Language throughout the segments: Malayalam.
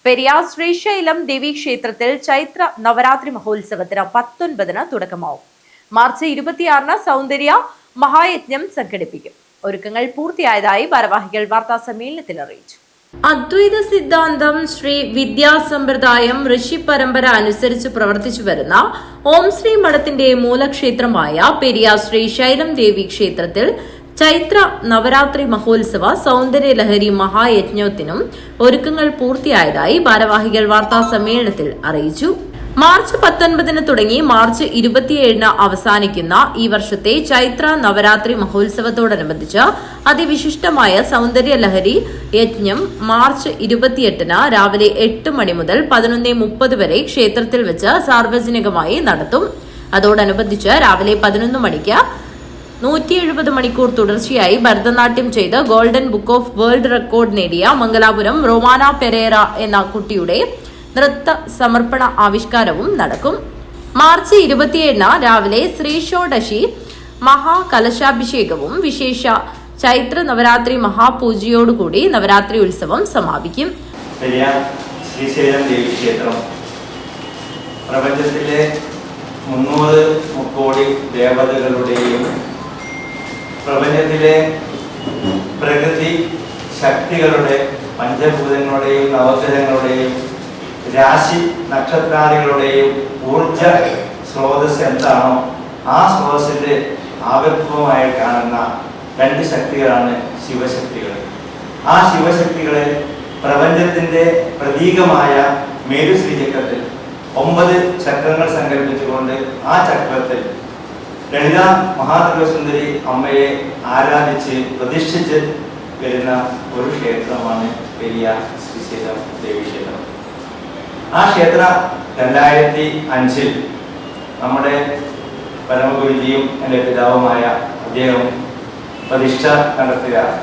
പെരിയാർ ശ്രീശൈലം ദേവീക്ഷേത്രത്തിൽ ചൈത്ര നവരാത്രി മഹോത്സവത്തിന് 19-ന് തുടക്കമാവും. മാർച്ച് 26-ന് സൗന്ദര്യ മഹായജ്ഞം സംഘടിപ്പിക്കും. ഒരുക്കങ്ങൾ പൂർത്തിയായതായി ഭാരവാഹികൾ വാർത്താസമ്മേളനത്തിൽ അറിയിച്ചു. അദ്വൈത സിദ്ധാന്തം ശ്രീ വിദ്യാസമ്പ്രദായം ഋഷി പരമ്പര അനുസരിച്ച് പ്രവർത്തിച്ചു വരുന്ന ഓം ശ്രീ മഠത്തിന്റെ മൂലക്ഷേത്രമായ പെരിയാർ ശ്രീശൈലം ദേവീക്ഷേത്രത്തിൽ ചൈത്ര നവരാത്രി മഹോത്സവ സൗന്ദര്യലഹരി മഹായജ്ഞത്തിനും ഒരുക്കങ്ങൾ പൂർത്തിയായതായി ഭാരവാഹികൾ വാർത്താ സമ്മേളനത്തിൽ അറിയിച്ചു. മാർച്ച് 19-ന് തുടങ്ങി മാർച്ച് 27-ന് അവസാനിക്കുന്ന ഈ വർഷത്തെ ചൈത്ര നവരാത്രി മഹോത്സവത്തോടനുബന്ധിച്ച് അതിവിശിഷ്ടമായ സൗന്ദര്യലഹരി യജ്ഞം മാർച്ച് 28-ന് രാവിലെ 8 മണി മുതൽ 11:30 വരെ ക്ഷേത്രത്തിൽ വെച്ച് സാർവജനികമായി നടത്തും. അതോടനുബന്ധിച്ച് രാവിലെ 11 മണിക്ക് 170 മണിക്കൂർ തുടർച്ചയായി ഭരതനാട്യം ചെയ്ത് golden book of world record നേടിയ മംഗലാപുരം റൊമാന പെരേര എന്ന കുട്ടിയുടെ നൃത്ത സമർപ്പണ ആവിഷ്കാരവും നടക്കും. മാർച്ച് 27-ന് രാവിലെ ശ്രീഷോഡശി മഹാകലശാഭിഷേകവും വിശേഷ ചൈത്ര നവരാത്രി മഹാപൂജയോടുകൂടി നവരാത്രി ഉത്സവം സമാപിക്കും. ശ്രീശൈലം ദേവീക്ഷേത്രം പ്രപഞ്ചത്തിലെ 300 കോടി ദേവതകളുടെയും പ്രപഞ്ചത്തിലെ പ്രകൃതി ശക്തികളുടെ പഞ്ചഭൂതങ്ങളുടെയും നവഗ്രഹങ്ങളുടെയും രാശി നക്ഷത്രാദികളുടെയും ഊർജ സ്രോതസ് എന്താണോ ആ സ്രോതസ്സിന്റെ ആവിർഭവമായി കാണുന്ന 2 ശക്തികളാണ് ശിവശക്തികൾ. ആ ശിവശക്തികളെ പ്രപഞ്ചത്തിന്റെ പ്രതീകമായ മേരു ശ്രീചക്രത്തിൽ 9 ചക്രങ്ങൾ സങ്കല്പിച്ചുകൊണ്ട് ആ ചക്രത്തിൽ ലളിത മഹാത്രിപുരസുന്ദരി അമ്മയെ ആരാധിച്ച് പ്രതിഷ്ഠിച്ച് വരുന്ന ഒരു ക്ഷേത്രമാണ് പെരിയാർ ശ്രീശൈലം ദേവീക്ഷേത്രം. ആ ക്ഷേത്രം 2005-ൽ നമ്മുടെ പരമഗുരുജിയും എൻ്റെ പിതാവുമായ അദ്ദേഹം പ്രതിഷ്ഠ നടത്തുകയാണ്.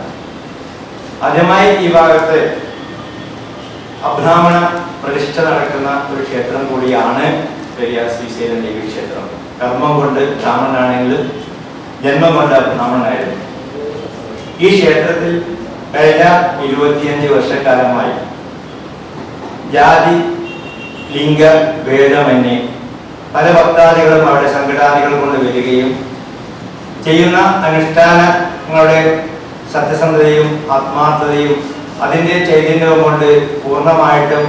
ആദ്യമായി ഈ ഭാഗത്ത് അബ്രാഹ്മണ പ്രതിഷ്ഠ നടക്കുന്ന ഒരു ക്ഷേത്രം കൂടിയാണ് പെരിയാർ ശ്രീശൈലം ദേവീക്ഷേത്രം. കർമ്മം കൊണ്ട് ബ്രാഹ്മണനാണെങ്കിലും ജന്മം കൊണ്ട് ബ്രാഹ്മണനായിരുന്നു. ഈ ക്ഷേത്രത്തിൽ കഴിഞ്ഞ 25 വർഷക്കാലമായി ജാതി ലിംഗ ഭേദമന്യേ പല ഭക്താദികളും അവിടെ സംഘടനകൾ കൊണ്ട് വരികയും ചെയ്യുന്ന അനുഷ്ഠാനങ്ങളുടെ സത്യസന്ധതയും ആത്മാർത്ഥതയും അതിൻ്റെ ചൈതന്യവും കൊണ്ട് പൂർണ്ണമായിട്ടും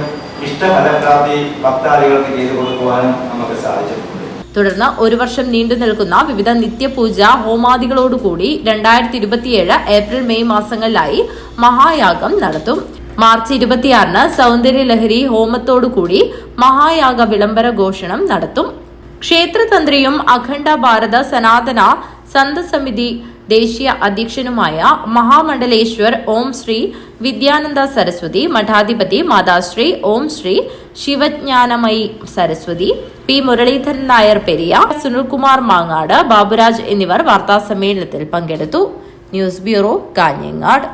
ഇഷ്ടഫലപ്രാപ്തി ഭക്താദികൾക്ക് ചെയ്തു കൊടുക്കുവാനും നമുക്ക് സാധിച്ചിട്ടുണ്ട്. തുടർന്ന് 1 വർഷം നീണ്ടു നിൽക്കുന്ന വിവിധ നിത്യപൂജ ഹോമാദികളോടുകൂടി 2027 ഏപ്രിൽ മെയ് മാസങ്ങളിലായി മഹായാഗം നടത്തും. മാർച്ച് 26-ന് സൗന്ദര്യലഹരി ഹോമത്തോടുകൂടി മഹായാഗ വിളംബര ഘോഷണം നടത്തും. ക്ഷേത്രതന്ത്രിയും അഖണ്ഡ ഭാരത സനാതന സന്തസമിതി ദേശീയ അധ്യക്ഷനുമായ മഹാമണ്ഡലേശ്വർ ഓം ശ്രീ വിദ്യാനന്ദ സരസ്വതി, മഠാധിപതി മാതാശ്രീ ഓം ശ്രീ ശിവജ്ഞാനമയി സരസ്വതി, പി മുരളീധരൻ നായർ പെരിയ, സുനിൽകുമാർ മാങ്ങാട്, ബാബുരാജ് എന്നിവർ വാർത്താസമ്മേളനത്തിൽ പങ്കെടുത്തു. News bureau, Kanhangad.